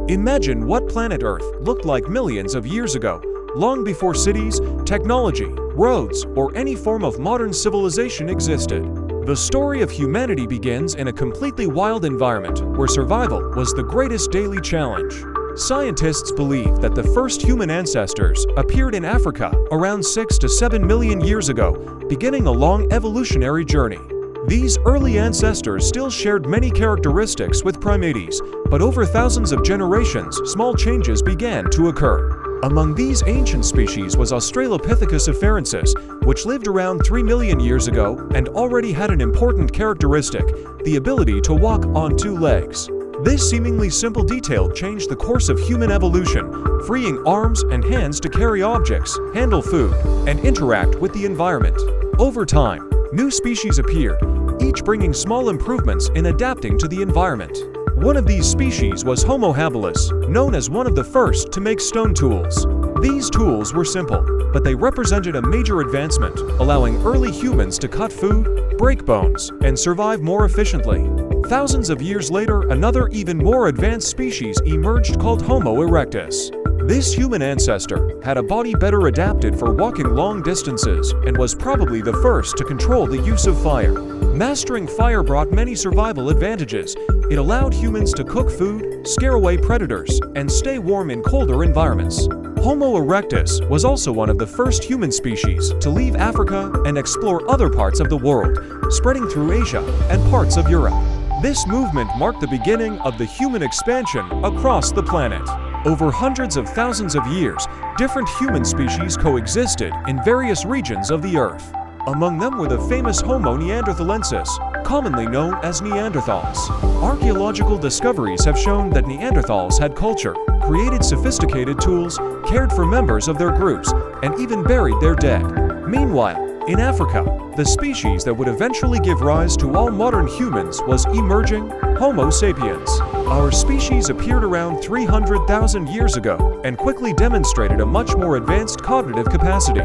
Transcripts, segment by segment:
Imagine what planet Earth looked like millions of years ago, long before cities, technology, roads, or any form of modern civilization existed. The story of humanity begins in a completely wild environment where survival was the greatest daily challenge. Scientists believe that the first human ancestors appeared in Africa around 6 to 7 million years ago, beginning a long evolutionary journey. These early ancestors still shared many characteristics with primates, but over thousands of generations, small changes began to occur. Among these ancient species was Australopithecus afarensis, which lived around 3 million years ago and already had an important characteristic, the ability to walk on 2 legs. This seemingly simple detail changed the course of human evolution, freeing arms and hands to carry objects, handle food, and interact with the environment. Over time, new species appeared, each bringing small improvements in adapting to the environment. One of these species was Homo habilis, known as one of the first to make stone tools. These tools were simple, but they represented a major advancement, allowing early humans to cut food, break bones, and survive more efficiently. Thousands of years later, another even more advanced species emerged called Homo erectus. This human ancestor had a body better adapted for walking long distances and was probably the first to control the use of fire. Mastering fire brought many survival advantages. It allowed humans to cook food, scare away predators, and stay warm in colder environments. Homo erectus was also one of the first human species to leave Africa and explore other parts of the world, spreading through Asia and parts of Europe. This movement marked the beginning of the human expansion across the planet. Over hundreds of thousands of years, different human species coexisted in various regions of the Earth. Among them were the famous Homo neanderthalensis, commonly known as Neanderthals. Archaeological discoveries have shown that Neanderthals had culture, created sophisticated tools, cared for members of their groups, and even buried their dead. Meanwhile, in Africa, the species that would eventually give rise to all modern humans was emerging Homo sapiens. Our species appeared around 300,000 years ago and quickly demonstrated a much more advanced cognitive capacity.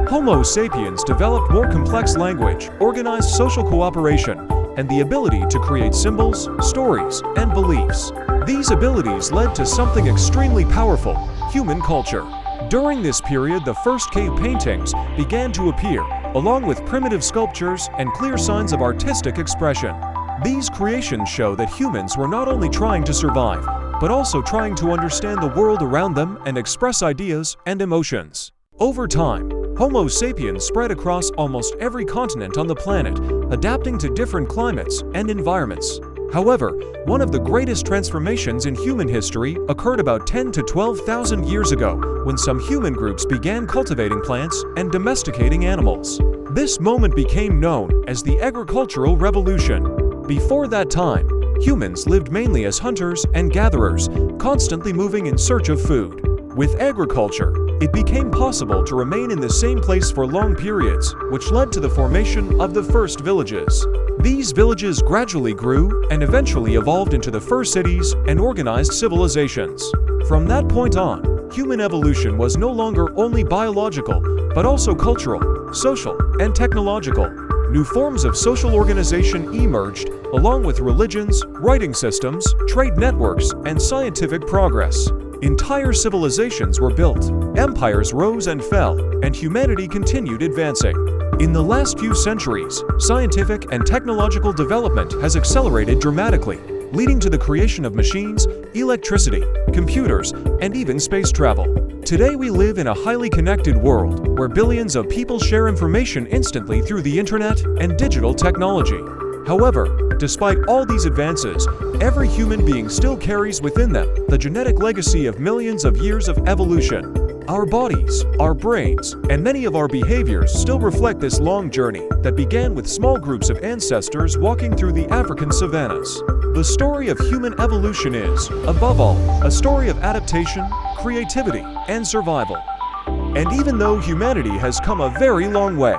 Homo sapiens developed more complex language, organized social cooperation, and the ability to create symbols, stories, and beliefs. These abilities led to something extremely powerful: human culture. During this period, the first cave paintings began to appear, along with primitive sculptures and clear signs of artistic expression. These creations show that humans were not only trying to survive, but also trying to understand the world around them and express ideas and emotions. Over time, Homo sapiens spread across almost every continent on the planet, adapting to different climates and environments. However, one of the greatest transformations in human history occurred about 10 to 12,000 years ago, when some human groups began cultivating plants and domesticating animals. This moment became known as the agricultural revolution. Before that time, humans lived mainly as hunters and gatherers, constantly moving in search of food. With agriculture, it became possible to remain in the same place for long periods, which led to the formation of the first villages. These villages gradually grew and eventually evolved into the first cities and organized civilizations. From that point on, human evolution was no longer only biological, but also cultural, social, and technological. New forms of social organization emerged, along with religions, writing systems, trade networks, and scientific progress. Entire civilizations were built, empires rose and fell, and humanity continued advancing. In the last few centuries, scientific and technological development has accelerated dramatically, leading to the creation of machines, electricity, computers, and even space travel. Today we live in a highly connected world where billions of people share information instantly through the internet and digital technology. However, despite all these advances, every human being still carries within them the genetic legacy of millions of years of evolution. Our bodies, our brains, and many of our behaviors still reflect this long journey that began with small groups of ancestors walking through the African savannas. The story of human evolution is, above all, a story of adaptation, creativity, and survival. And even though humanity has come a very long way,